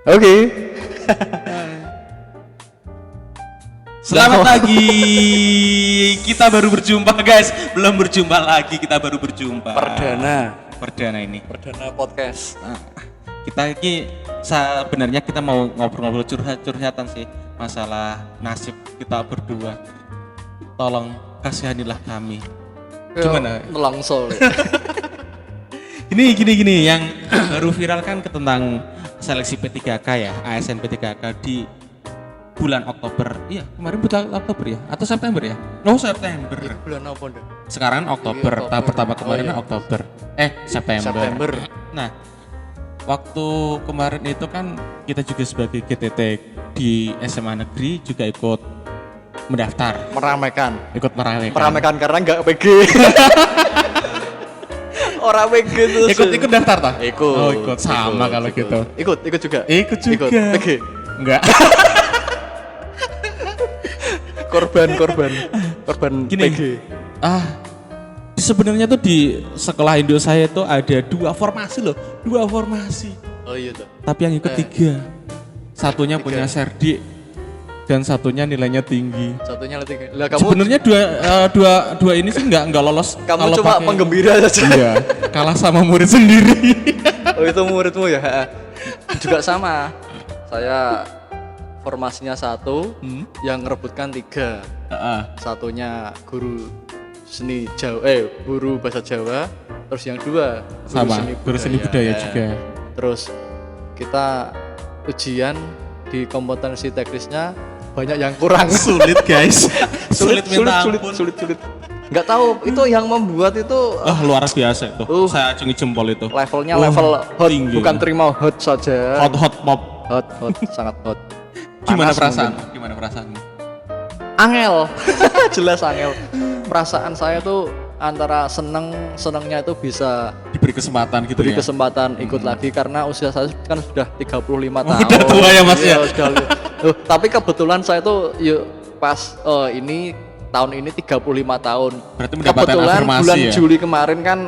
Oke. Selamat pagi. Kita baru berjumpa guys. Belum berjumpa lagi, kita baru berjumpa. Perdana ini. Perdana podcast. Nah, kita ini sebenarnya kita mau ngobrol-ngobrol curhatan sih masalah nasib kita berdua. Tolong kasihanilah kami. Gimana? Nelangsol. Gini yang baru viral kan tentang seleksi P3K ya, ASN P3K di bulan Oktober. Iya, kemarin bulan Oktober ya atau September ya? Oh, September. Bulan apa dah? Sekarang Oktober, tahap pertama kemarin Oktober. September. Nah, waktu kemarin itu kan kita juga sebagai GTT di SMA negeri juga ikut mendaftar. Ikut meramaikan Karena enggak PG. Orang PG tuh. Ikut daftar tak? Ikut. Oh, ikut sama kalau gitu. Ikut juga. Ikut juga. PG. Enggak. Korban Gini, PG. Sebenarnya tuh di sekolah Indo saya itu ada dua formasi. Oh iya tuh. Tapi yang ikut tiga. Satunya punya serdi dan satunya nilainya tinggi. Satunya letih. Lah kamu Sebenarnya dua ini sih nggak lolos. kamu kalau cuma pakai- penggembira saja. Iya, kalah sama murid sendiri. Oh itu muridmu ya? Juga sama. Saya formasinya satu, yang ngerebutkan tiga. Satunya guru seni Jawa, guru bahasa Jawa. Terus yang dua Sama, guru seni budaya juga. Terus kita ujian di kompetensi teknisnya banyak yang kurang. Sulit guys. Sulit minta ampun. Sulit. Nggak tahu itu yang membuat itu Luar biasa itu. Saya acungi jempol itu. levelnya level hot, tinggi. bukan terima hot saja. Hot pop. Hot, sangat hot. Gimana Panas perasaanmu? Angel. Jelas angel. Perasaan saya tuh antara senengnya itu bisa Diberi kesempatan gitu beri ya. kesempatan ikut lagi karena usia saya kan sudah 35 tahun. Udah tua ya, Mas, ya? Tapi kebetulan saya tuh pas ini tahun ini 35 tahun. Berarti mendapatkan kebetulan afirmasi bulan ya? Juli kemarin kan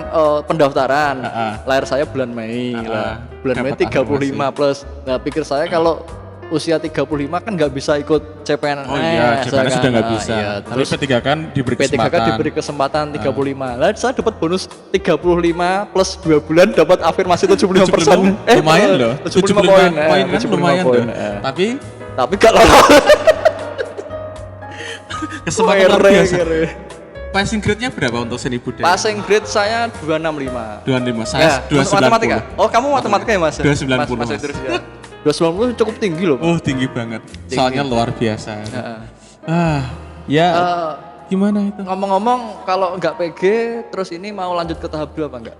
pendaftaran. Lahir saya bulan Mei lah. Bulan Mei Dapat 35 plus. Nah, pikir saya kalau usia 35 kan nggak bisa ikut CPNS. Oh iya, CPNS sudah nggak bisa. Iya, Tapi terus P3 kan diberi P3K kesempatan. diberi kesempatan 35. Lah saya dapat bonus 35 plus 2 bulan dapat afirmasi 75%. Lumayan loh. 75 poin. Poin kan 75 lumayan poin. loh. Tapi Tapi gak lolos. kesempatan luar Kere. biasa. Passing grade-nya berapa untuk seni budaya? Passing grade saya 265. 265. Saya Ya, 290. matematika. Oh, kamu matematika ya, Mas? 290, Mas Mas. Idris ya. 290 cukup tinggi loh. Oh, tinggi banget. Soalnya luar biasa. Ya. Gimana itu? Ngomong-ngomong kalau nggak PG terus ini mau lanjut ke tahap 2 apa enggak?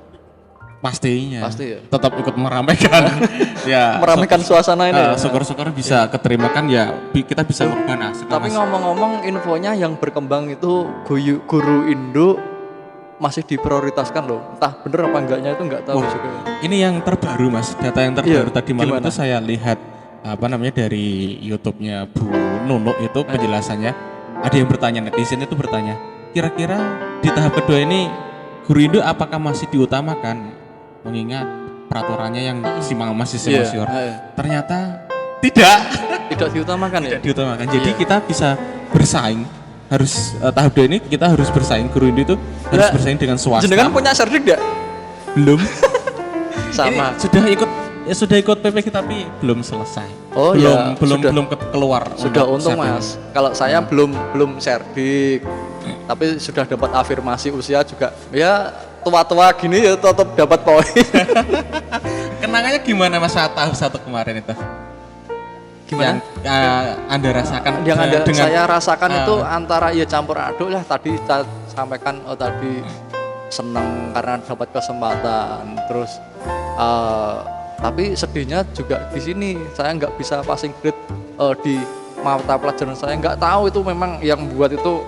Pastinya. Pasti ya. Tetap ikut meramaikan. Ya. Meramaikan suasana ini. Ya. Syukur-syukur bisa keterima kan ya kita bisa merubah nasib. Tapi ngomong-ngomong infonya yang berkembang itu guru Indo masih diprioritaskan loh. Entah bener apa enggaknya itu enggak tahu juga. Ini yang terbaru Mas, data yang terbaru tadi malam gimana? itu saya lihat dari YouTube-nya Bu Nunuk itu penjelasannya. Ada yang bertanya, netizen itu bertanya, kira-kira di tahap kedua ini guru Indo apakah masih diutamakan? Mengingat peraturannya yang masih simpang siur. Ternyata tidak Diutamakan ya. diutamakan. Jadi kita bisa bersaing. Harus tahap 2 ini kita harus bersaing, guru Indo itu harus bersaing dengan swasta. Jenengan punya serdik enggak? Belum. Sama. Ini sudah ikut PPG tapi belum selesai. Oh belum keluar. Sudah untuk untung sertifikat. Mas. Kalau saya belum serdik. Tapi sudah dapat afirmasi usia juga. Ya tua-tua gini ya tetap dapat poin. Kenangannya gimana Mas saat tahap 1 kemarin itu? Gimana? Yang Anda rasakan Saya rasakan itu antara ya campur aduk lah. Tadi kita sampaikan tadi senang karena dapat kesempatan. Terus tapi sedihnya juga di sini saya nggak bisa passing grade di mata pelajaran saya. Nggak tahu itu memang yang buat itu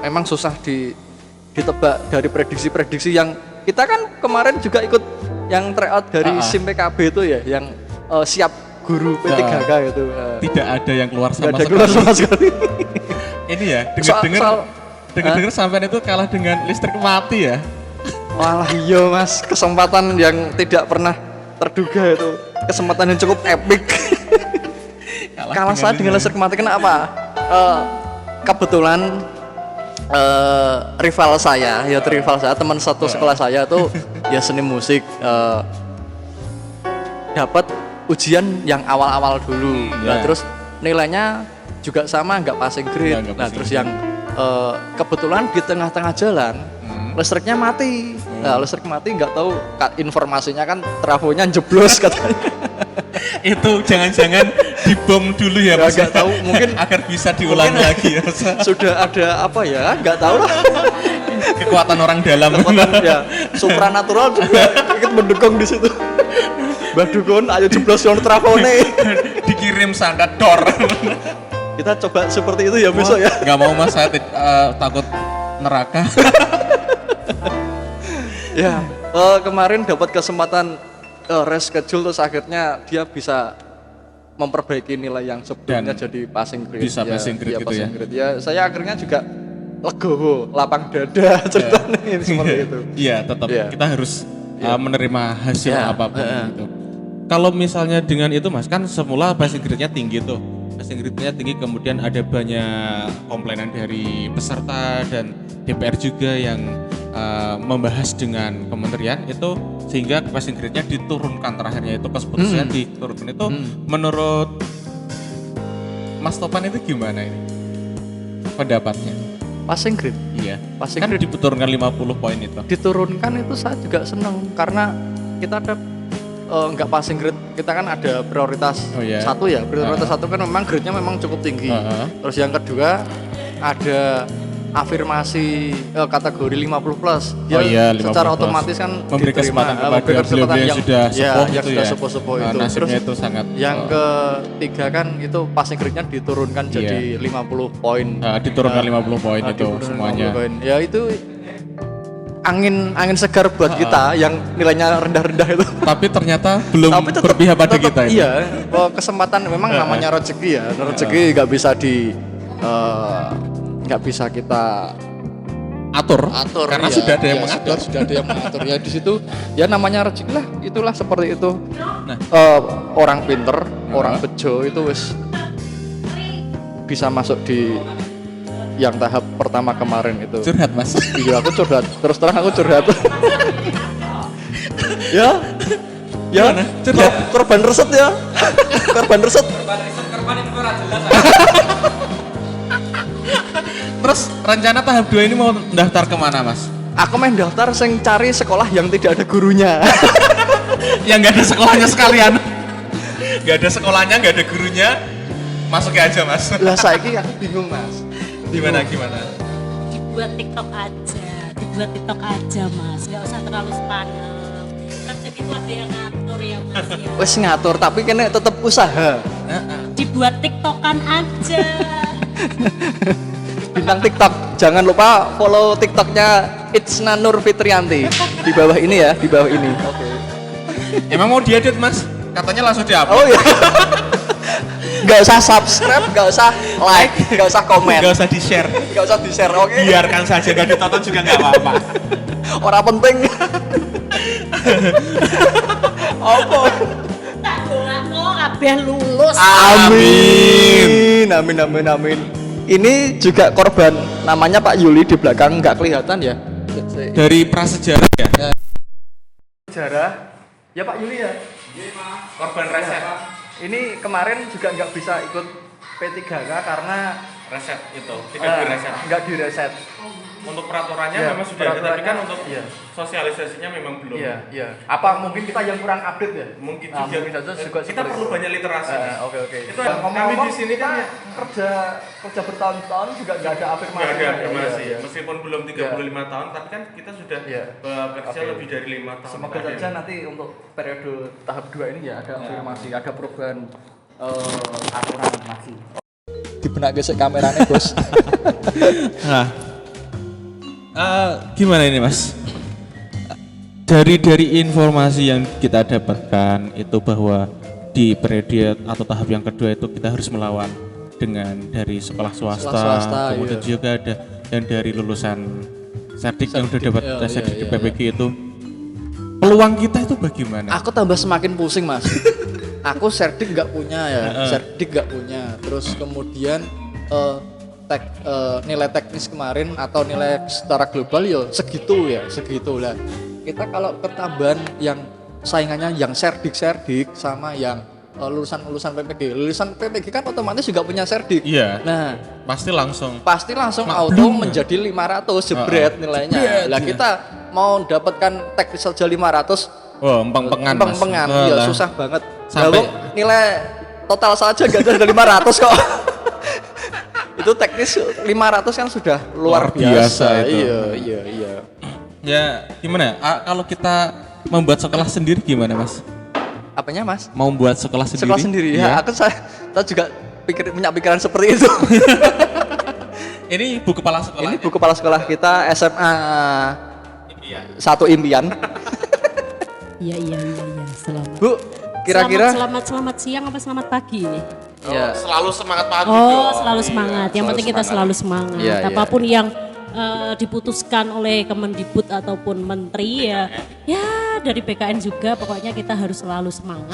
memang susah ditebak dari prediksi-prediksi yang kita kan kemarin juga ikut yang tryout dari SIM PKB itu ya, yang siap guru P3K itu. Tidak ada yang keluar sama Nggak ada sekali. keluar sama sekali. Ini ya, dengar sampai itu kalah dengan listrik mati ya. Walah iya Mas, kesempatan yang tidak pernah terduga itu. kesempatan yang cukup epic. Kalah saya dengan listrik mati. Kenapa? Kebetulan rival saya, teman satu sekolah saya tuh ya seni musik, dapat ujian yang awal-awal dulu. Nah, terus nilainya juga sama, nggak passing grade. Nah, terus yang kebetulan di tengah-tengah jalan listriknya mati. Nah, listrik mati, nggak tahu informasinya kan trafonya jeblos katanya. Itu jangan-jangan dibom dulu ya Mas. Nggak tahu, mungkin agar bisa diulang lagi ya. Sudah ada apa ya? Nggak tahu lah. Kekuatan orang dalam. Ya, supranatural juga ikut mendukung di situ. Mbah Dukun, ayo jeblos yon trafone. Dikirim sandat dor. Kita coba seperti itu ya besok ya. Nggak mau Mas, saya takut neraka. Ya, kemarin dapat kesempatan reschedule, terus akhirnya dia bisa memperbaiki nilai yang sebelumnya Dan jadi passing grade. bisa passing grade gitu passing ya. grade. Ya, saya akhirnya juga legowo, lapang dada ceritanya ini seperti itu. Iya, tetap kita harus menerima hasil apapun gitu. Kalau misalnya dengan itu Mas, kan semula passing grade-nya tinggi tuh. Passing grade-nya tinggi, kemudian ada banyak komplainan dari peserta dan DPR juga yang membahas dengan kementerian itu, sehingga passing grade-nya diturunkan, terakhirnya itu keputusannya diturunkan. Itu menurut Mas Topan itu gimana ini pendapatnya? Passing grade? Iya, Passing kan grade diturunkan 50 poin itu. diturunkan itu saya juga senang karena kita ada nggak passing grade, kita kan ada prioritas satu ya. Prioritas satu kan memang grade-nya memang cukup tinggi. Terus yang kedua ada afirmasi kategori 50 plus. Dia 50 secara plus. otomatis kan Memberi kesempatan kepada beliau-beliau yang sudah sepuh yang itu sudah ya. sepuh-sepuh itu. Nasibnya Terus itu sangat yang ketiga kan itu passing grade-nya diturunkan jadi 50 poin. diturunkan 50 poin itu Diturunkan semuanya. 50 poin. Ya itu angin segar buat kita yang nilainya rendah-rendah itu. Tapi ternyata belum Tapi berpihak pada kita itu. Iya, kesempatan memang namanya rezeki ya. Rezeki nggak bisa nggak bisa kita atur karena sudah ada yang mengatur. Sudah ada yang mengatur ya di situ. Ya namanya rezeki lah, itulah seperti itu. Nah, orang pinter, orang bejo itu wis bisa masuk di yang tahap pertama kemarin itu. Curhat Mas. Iya, aku curhat. Terus terang aku curhat. Ya. Curhat. Korban reset ya. Korban reset. Korban itu ora jelas. Terus rencana tahap 2 ini mau daftar kemana Mas? Aku main daftar sing cari sekolah yang tidak ada gurunya. Yang nggak ada sekolahnya sekalian. Nggak ada sekolahnya, nggak ada gurunya, masukin aja Mas. Lah saiki aku bingung Mas. Gimana? Dibuat TikTok aja Mas, nggak usah terlalu sepaneng. Rezeki itu ada yang ngatur ya Mas ya. Wes ngatur tapi kene tetep usaha. Dibuat TikTokan aja. Bintang TikTok, jangan lupa follow TikToknya Itsna Nur Fitrianti di bawah ini ya, di bawah ini. Oke. Emang mau diedit Mas? Katanya langsung dihapus. Oh iya. Gak usah subscribe, gak usah like, gak usah komen, Gak usak di-share. gak usah di share, oke? Biarkan saja, gak ditonton juga nggak apa-apa. Orang penting. Apa? Tak doakno kabeh lulus. Amin. Ini juga korban, namanya Pak Yuli di belakang nggak kelihatan ya? Dari prasejarah ya. Sejarah, ya Pak Yuli ya. Korban reset. Ini kemarin juga nggak bisa ikut P3K karena Reset itu, tidak direset. nggak direset. Untuk peraturannya Ya, memang sudah ada, tapi kan peraturannya, untuk iya. sosialisasinya memang belum. Iya. Apa mungkin kita yang kurang update ya? Mungkin Nah, juga. mungkin saja juga Kita seperti perlu itu. banyak literasi. Oke. Itu Ya, kami di sini kita kan kerja bertahun-tahun juga nggak ada afirmasi. nggak ada afirmasi. Iya. Meskipun belum 35 tahun, tapi kan kita sudah Iya. bekerja Oke. lebih dari 5 tahun. Semoga saja nanti untuk periode tahap 2 ini ya ada afirmasi, ada perubahan aturan masih. Di benak gesek kameranya bos. Nah, gimana ini Mas? Dari informasi yang kita dapatkan itu bahwa di periode atau tahap yang kedua itu kita harus melawan dengan dari sekolah swasta, kemudian iya. juga ada yang dari lulusan Serdik yang udah dapat tes iya, Serdik di iya, PPG itu. peluang kita itu bagaimana? Aku tambah semakin pusing mas. Aku serdik nggak punya ya, serdik nggak punya. Terus kemudian nilai teknis kemarin atau nilai secara global ya segitu lah. Kita kalau ketambahan yang saingannya yang serdik sama yang lulusan PPG kan otomatis juga punya serdik. Iya. Nah, Pasti langsung auto menjadi 500 jebret nilainya. Lah kita mau dapatkan teknis saja 500 empeng-empengan. ya susah banget. Sampai Nilai total saja enggak ada 500 kok. Itu teknis 500 kan sudah luar biasa itu. Iya. Ya, gimana? Kalau kita membuat sekolah sendiri gimana, Mas? Apanya, Mas? Mau buat sekolah sendiri? Sekolah sendiri ya. Saya juga punya pikiran seperti itu. Ini buku kepala sekolah. Ini buku kepala sekolah kita SMA Satu Impian. Iya. Selamat. Bu, kira-kira Selamat siang apa selamat pagi ini? ya. Selalu semangat pagi. Oh, selalu semangat. Yang penting kita selalu semangat. Iya. Apapun yang diputuskan oleh Kemendikbud ataupun menteri ya dari BKN juga pokoknya kita harus selalu semangat.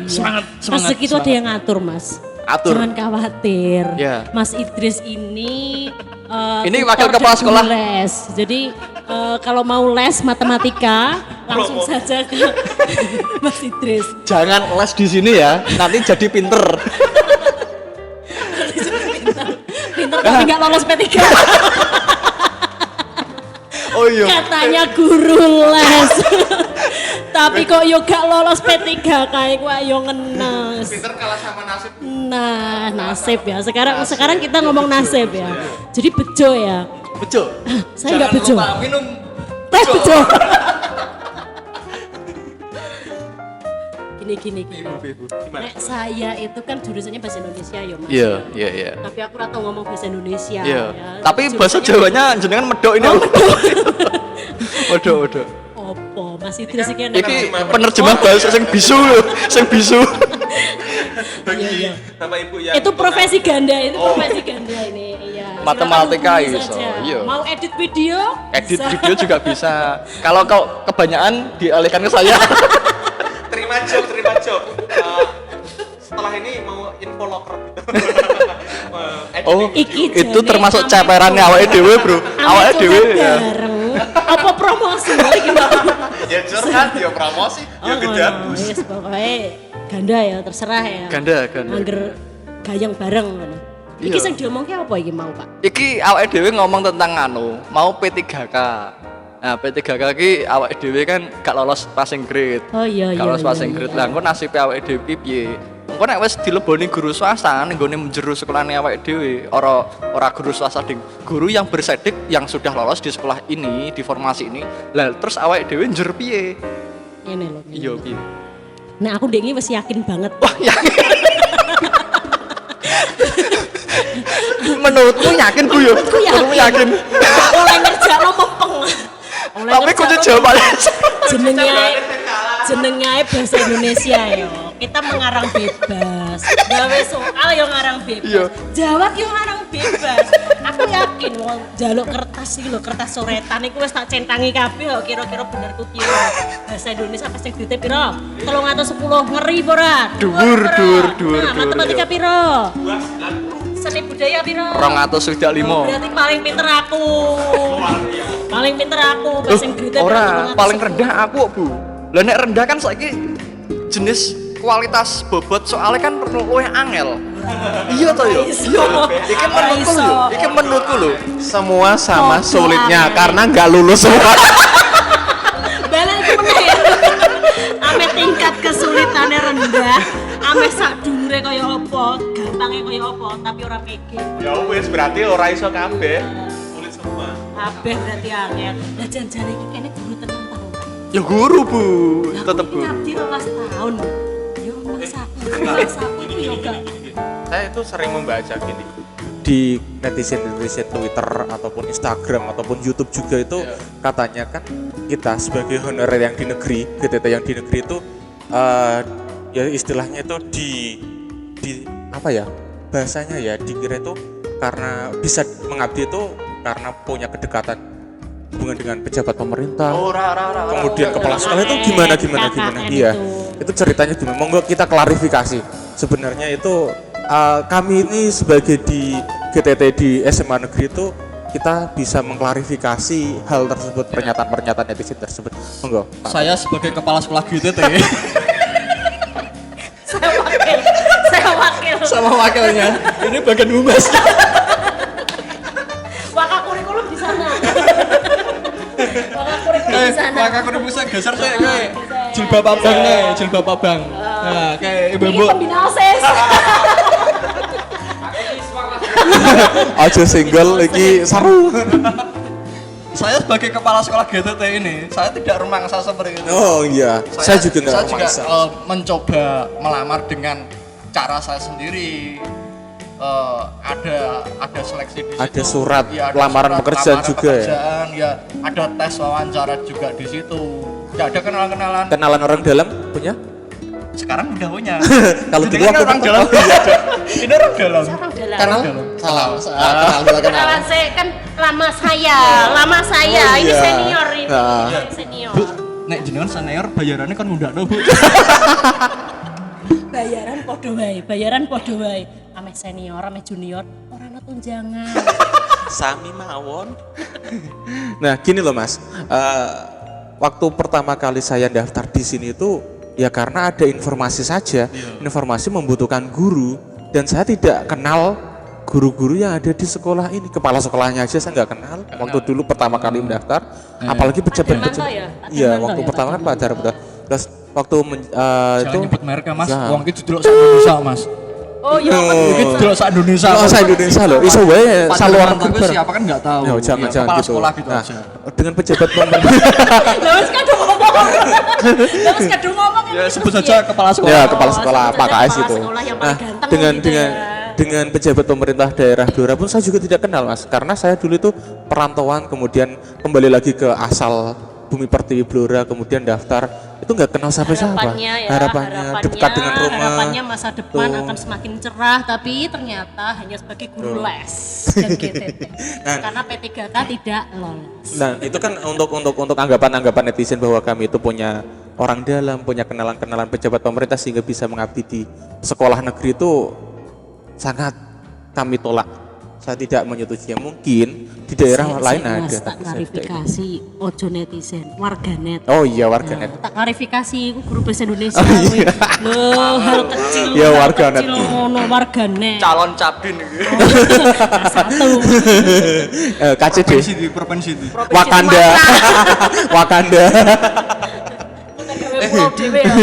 Semangat. Rezeki itu ada yang ngatur, Mas. Atur. Jangan khawatir. Ya. Mas Idris ini Ini tutor wakil kepala dan sekolah. guru les. Jadi kalau mau les matematika langsung saja ke Mas Idris. Jangan les di sini ya, nanti jadi pinter. Pinter tapi nggak lolos P3. Oh iya. Katanya guru les. Tapi kok yo gak lolos P3 kayak gua yo ngenes. Pinter kalah sama nasib. Nah, nasib ya. Sekarang kita ngomong nasib ya. Jadi bejo ya. Bejo. Saya nggak bejo. Lupa minum Teh bejo. Gini. Nek saya itu kan jurusannya bahasa Indonesia ya, Mas. Iya. Tapi aku ora tau ngomong bahasa Indonesia. Iya. ya. Tapi bahasa Jurusannya- Jawanya jenengan medok ini. Medok. Opo, Mas Idris iki Iki penerjemah bahasa sing bisu lho, sing bisu. Iya. Bapak Ibu yang Itu profesi ganda, profesi ganda ini. Iya. Matematika Silakan hubungi iso, saja. iya. Mau edit video? Edit Bisa. video juga bisa. Kalau kau kebanyakan dialihkan ke saya. terima job. Setelah ini mau info locker gitu. Oh, Iki itu jane termasuk ame ceperannya awake dhewe, Bro. Awake dhewe ya. bareng. Apa promosi gimana? Ya curhat, ya promosi, ya gedabus. Yes, pokoknya ganda ya, terserah ya. Ganda. Angger gayeng bareng ngono. Iki Iya. sing diomongke apa iki mau, Pak? Iki awake dhewe ngomong tentang mau P3K. Nah, P3K iki awake dhewe kan gak lolos passing grade. Oh iya. Gak lolos passing grade. Lah engko nasib awake dhewe piye? Engko nek wis dileboni guru swasta ning gone menjeru sekolahane awake dhewe, ora guru swasta ding. Guru yang bersedik yang sudah lolos di sekolah ini, di formasi ini. Lah terus awake dhewe njer piye? Ngene lho. Iya piye? Nah, aku ndek iki wis yakin banget. Wah, yakin. Menurutku yakin ku yo. Aku yakin. Menurutku yakin. Oleh ngerjakno mempeng. Oleh Tapi kunci ngerjakno jawabannya. jenenge ae bahasa Indonesia yo. Kita mengarang bebas. Gawe soal yo ngarang bebas. Iya. Jawab yo ngarang bebas. Aku yakin wong njaluk kertas iki lho, kertas soretan iku wis tak centangi kabeh kok kira-kira bener ku piro. Bahasa Indonesia pas sing duite piro? 310 ngeri apa ora? Dhuwur. Nah, matematika piro? Seni budaya piro? 205. Berarti paling pinter aku. Paling pinter aku bahasa Inggris. Ora, paling rendah aku, Bu. Lah nek rendah kan saiki jenis kualitas bobot soalnya kan luwih angel. Iya toh yo. Iya. Iki menurutku lho. Semua sama Oh, sulitnya Tuhan. karena nggak lulus semua. Balen iku meneh. Ame tingkat kesulitannya rendah, ame sak dhuwure kaya apa, gampangnya kaya apa, tapi ora pede. Ya wis berarti ora iso kabeh. Sulit semua. Kabeh berarti angel. Lah jan-jane iki kene guru tenan ta ora? Ya guru, Bu. Lah, Tetep aku Bu. iki ngabdi 12 tahun. Yo mas aku iki yo gak. Saya itu sering membaca gini. Di netizen Twitter ataupun Instagram ataupun YouTube juga itu katanya kan kita sebagai honorer yang di negeri, GTT yang di negeri itu ya istilahnya itu di apa ya bahasanya ya dikira itu karena bisa mengabdi itu karena punya kedekatan hubungan dengan pejabat pemerintah, Ora. kemudian kepala sekolah itu gimana? KKN Iya, itu. itu ceritanya gimana? Monggo kita klarifikasi. Sebenarnya itu kami ini sebagai di GTT di SMA negeri itu kita bisa mengklarifikasi hal tersebut, pernyataan-pernyataan netizen tersebut. Monggo. Pak. Saya sebagai kepala sekolah GTT Saya wakil. sama wakilnya ini bagian humas. Wakil kurikulum di sana. Wakil kurikulum di sana. Maka aku bisa geser saya kayak jilbab abang nih, jilbab abang. Nah, kayak Ini ibu-ibu. pembina OSIS. Aja single iki seru. Saya sebagai kepala sekolah GTT ini, saya tidak rumangsa seperti itu. Oh iya, saya juga nggak memaksa. Mencoba melamar dengan cara saya sendiri. Ada seleksi di situ. Ada surat Ya, ada lamaran surat pekerjaan lamaran juga ya? pekerjaan, ya. Ada tes wawancara juga di situ. Tidak ada kenalan-kenalan. Kenalan orang dalam punya? Sekarang udah punya. Kalau Jadi dulu kan waktu orang itu- dalam. Ini orang dalam. Sekarang dalam. Kenal? Salah. Kenal. Kenalan saya kan lama saya. Oh, Ini iya. senior ini. Nah. Ini senior. Bu, nek jenengan senior bayarannya kan udah Bu. Bayaran podo wae. Ame senior, ame junior, ora ana tunjangan. Sami mawon. Nah gini loh mas, waktu pertama kali saya daftar di sini itu ya karena ada informasi saja, informasi membutuhkan guru dan saya tidak kenal guru-guru yang ada di sekolah ini, kepala sekolahnya aja saya nggak kenal. Waktu dulu pertama kali mendaftar, apalagi pejabat-pejabat. Darmanto ya? Pak Iya, Darmanto waktu ya, pertama Pak kan Pak Darmanto. Terus waktu Jangan itu nyebut merek Mas. Ya. Wong iki didelok sak Indonesia Mas. Oh iya, Iki didelok sak Indonesia. Oh, saya Indonesia loh, iso wae Pak saluran Darmanto itu kebar. siapa kan nggak tahu. Ya, jangan Ya, jangan kepala gitu. sekolah gitu Nah, aja. dengan pejabat pemerintah. Lah wis kadung ngomong. Lah wis kadung ngomong. Ya sebut saja kepala sekolah. Ya, kepala sekolah sebut Pak saja KS kepala itu. sekolah yang Nah, paling ganteng dengan gitu dengan ya. dengan pejabat pemerintah daerah Blora pun saya juga tidak kenal mas, karena saya dulu itu perantauan, kemudian kembali lagi ke asal Bumi Pertiwi Blora, kemudian daftar itu nggak kenal siapa-siapa. Harapannya dekat dengan rumah. harapannya masa depan Tuh. akan semakin cerah, tapi ternyata hanya sebagai guru les dan GTT. Karena P3K tidak lolos. Nah itu kan untuk anggapan netizen bahwa kami itu punya orang dalam, punya kenalan pejabat pemerintah sehingga bisa mengabdi di sekolah negeri itu sangat kami tolak. Saya tidak menyetujuinya. Mungkin di daerah lain ada. Mas, tak tapi saya tidak. klarifikasi, ojo netizen, warganet. Oh iya warganet. Tak klarifikasi, aku guru bahasa Indonesia. Oh, iya. Loh, hal kecil. Ya, hal warganet. kecil ngono warganet. Calon cabdin gitu. Satu. KCD. Provinsi di provinsi di. Wakanda. Wakanda. Pulau dhewe ya.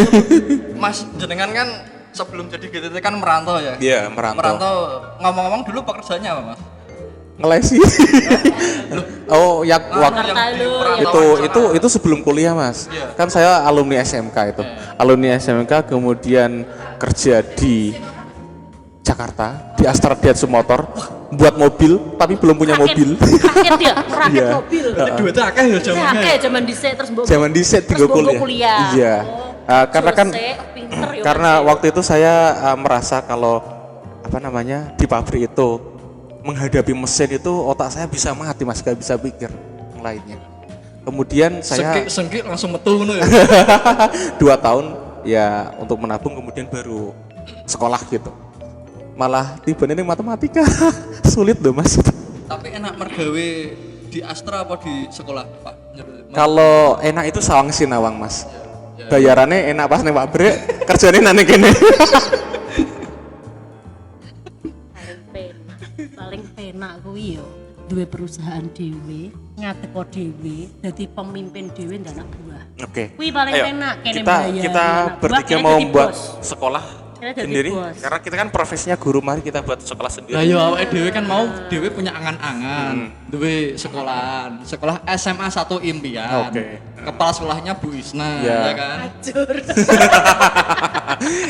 Mas jenengan kan sebelum jadi GTT kan merantau ya? Iya, merantau. Ngomong-ngomong dulu pekerjaannya apa Mas? Ngelesi. Oh, ya itu sebelum kuliah, Mas. Iya. Kan saya alumni SMK itu. Alumni SMK kemudian kerja di Jakarta, di Astra Daihatsu Motor, buat mobil tapi belum punya mobil. Rakit ya, rakit Iya. mobil. Duitnya akeh ya zamannya. Oke, zaman dhisik terus mbok. Zaman dhisik terus tinggal mbok kuliah. Iya. Karena kan pinter ya. karena waktu itu saya merasa kalau apa namanya di pabrik itu menghadapi mesin itu otak saya bisa mati mas, gak bisa pikir yang lainnya. Kemudian saya Sengkik langsung metu ngono ya. 2 tahun ya untuk menabung, kemudian baru sekolah gitu. Malah tiba ini matematika sulit loh mas. Tapi enak mergawe di Astra apa di sekolah Pak? Kalau enak itu Sawang Sinawang mas. Bayarannya enak pas nih pabrik, kerjanya nane kene. Paling penak kuwi yo duwe perusahaan dhewe, ngadeko dhewe, dadi pemimpin dhewe ndak anak buah. Oke. Kuwi paling Ayo, penak kene kita mbayari kita anak buah, bertiga kene mau dadi membuat bos. sekolah Kene dadi sendiri bos. karena kita kan profesinya guru, mari kita buat sekolah sendiri. Lah yo awake dhewe kan mau dhewe punya angan-angan, duwe sekolahan, sekolah SMA 1 impian. Oke. Kepala sekolahnya Bu Isna Ya. ya kan.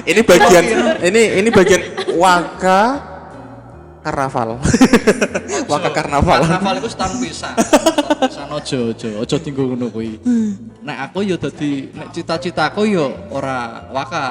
Ini bagian waka karnaval. Waka karnaval. Karnaval itu stand pisan. Stand pisan ojo tinggal ngono kuwi. Nek aku yo dadi nek cita-citaku yo ora waka.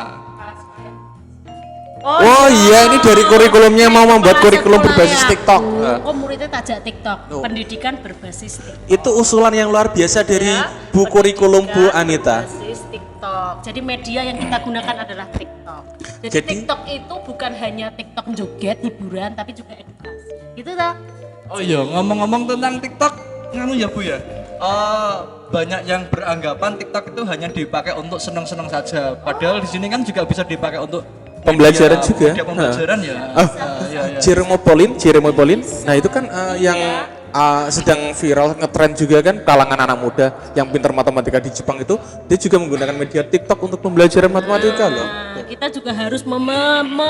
Oh iya, ini dari kurikulumnya mau membuat kurikulum berbasis TikTok. Kok muridnya tajak TikTok, pendidikan berbasis TikTok. Itu usulan yang luar biasa dari Bu kurikulum Bu Anita. Berbasis TikTok. Jadi media yang kita gunakan adalah TikTok. Jadi TikTok itu bukan hanya TikTok joget, hiburan, tapi juga edukasi. Gitu dah. Oh iya, ngomong-ngomong tentang TikTok, nganu ya Bu ya. Banyak yang beranggapan TikTok itu hanya dipakai untuk senang-senang saja. Padahal di sini kan juga bisa dipakai untuk Pembelajaran juga. media pembelajaran ya. Jeremy Pauline. Nah itu kan yang sedang viral ngetren juga kan kalangan anak muda yang pintar matematika di Jepang itu, dia juga menggunakan media TikTok untuk pembelajaran matematika loh. Nah, kita juga harus mempunyai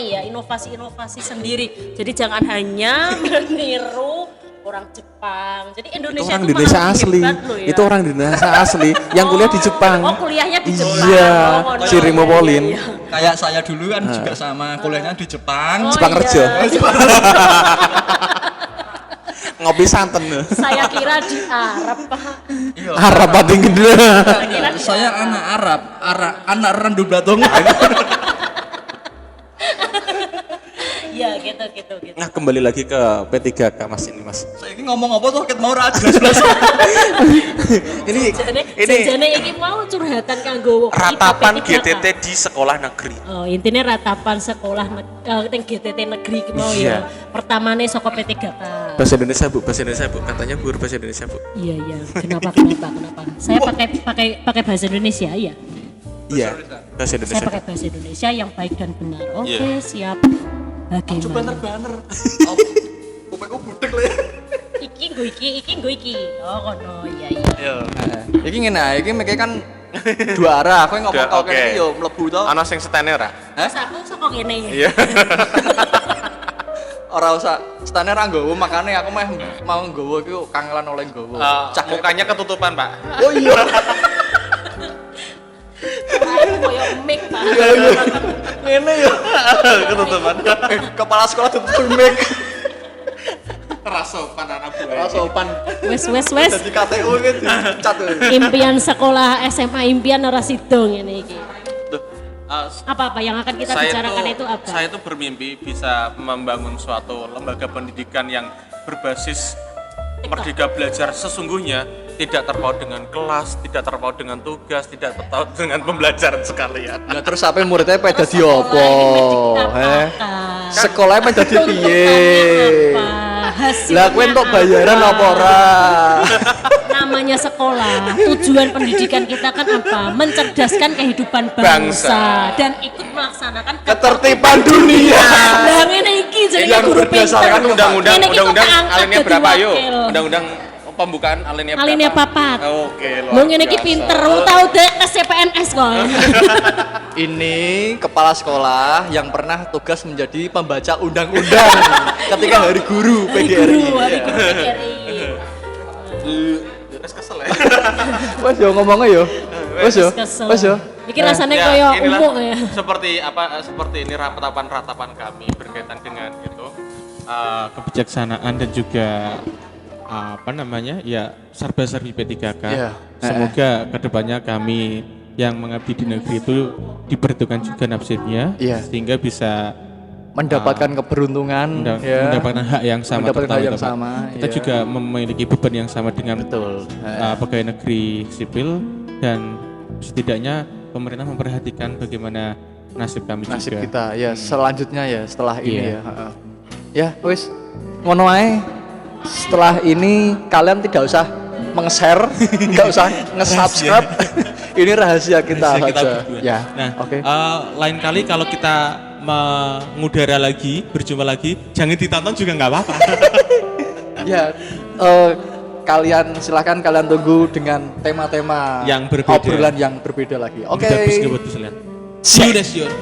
ya inovasi-inovasi sendiri. Jadi jangan hanya meniru orang Jepang. Jadi Indonesia Orang itu Indonesia malah asli. hebat loh ya. Itu orang Indonesia asli yang kuliah di Jepang. Oh, kuliahnya di Jepang. Iya, Oh, no. Jeremy Pauline. Iya. Kayak saya dulu kan juga sama kuliahnya di Jepang. Oh, Jepang iya. Rejo. Ngopi santen. Saya kira di Arab, Pak. Arab pating gede. Saya anak Arab, anak rendu Batung. Iya, gitu. Nah kembali lagi ke P3K Mas ini Mas. Saya ini ngomong apa tuh ket mau ra jelas-jelas. Jane iki mau curhatan kanggo Ratapan P3K. GTT di sekolah negeri. Oh, intinya ratapan sekolah ning GTT negeri ki mau Iya. ya. Pertamane saka P3K. Bahasa Indonesia Bu. Katanya Bu bahasa Indonesia Bu. Iya. Kenapa? Saya pakai bahasa Indonesia ya. Iya. Bahasa Saya Indonesia. pakai bahasa Indonesia yang baik dan benar. Oke, siap. Bagaimana? Banner. Kupekku budek le. Iki nggo iki. Oh, kono. Iya. Iki ngene ae, iki meke kan dua arah. Kowe ngomong kok Oke. kene yo mlebu to. Ana sing setene ora? Terus aku saka kene. Iya. Ora usah stane ra nggowo, makane aku meh mau nggowo iki kangelan oleh nggowo. Cak Mukanya ketutupan, Pak. Oh iya. Koyo mic, Pak. Ngene yo. Ketutupan. Kepala sekolah tutup mic. Rasopan anak buah. Ora sopan. Wes. Dadi KTU iki dicat. Impian sekolah SMA impian ora sida ngene iki. Tuh, Apa yang akan kita bicarakan itu apa? Saya itu bermimpi bisa membangun suatu lembaga pendidikan yang berbasis Merdeka Belajar sesungguhnya, tidak terpaut dengan kelas, tidak terpaut dengan tugas, tidak terpaut dengan pembelajaran sekalian. Lah terus sampe muridnya pe dadi opo? Sekolahnya pe dadi piye? Lah kowe entuk bayaran apa ora? Namanya sekolah, tujuan pendidikan kita kan apa? Mencerdaskan kehidupan bangsa dan ikut melaksanakan Ketertiban dunia. Lah ngene iki jadi Yang guru berdasarkan pinter. Undang-undang Ngene iki kok undang-undang keangkat alinea dadi berapa yuk? wakil. Undang-undang pembukaan alinea berapa? Alinea papat. Oke, Lu ngene iki pinter, lu tau dek tes CPNS kok. Ini kepala sekolah yang pernah tugas menjadi pembaca undang-undang ketika hari guru PGRI. Guru hari guru PGRI. Wes kesel ya. Wes yo ngomongnya yo. Wes yo. Kesel. Wes yo. Iki rasane Ya, koyo inilah umuk ya. seperti ini ratapan kami berkaitan dengan itu. Kebijaksanaan dan juga serba-serbi P3K. Iya. Semoga kedepannya kami yang mengabdi di negeri itu diperhitungkan juga nasibnya, Iya. sehingga bisa Mendapatkan keberuntungan ya. mendapatkan hak yang sama. Mendapatkan terutama hak yang itu, Pak. sama, Kita iya. juga memiliki beban yang sama dengan Betul. pegawai negeri sipil, dan setidaknya pemerintah memperhatikan bagaimana nasib kami Nasib juga. kita ya selanjutnya ya setelah ini Iya. ya. Ya wis ngono ae. Setelah ini kalian tidak usah meng-share, nggak usah nge-subscribe. Ini rahasia kita Rahasia kita saja. berdua. Ya. Nah, Oke. lain kali kalau kita mengudara lagi, berjumpa lagi, jangan ditonton juga nggak apa-apa. Ya, kalian silakan kalian tunggu dengan tema-tema Yang berbeda. obrolan yang berbeda lagi. Oke. Kita bisa buat bisa lihat. See you, Desyon.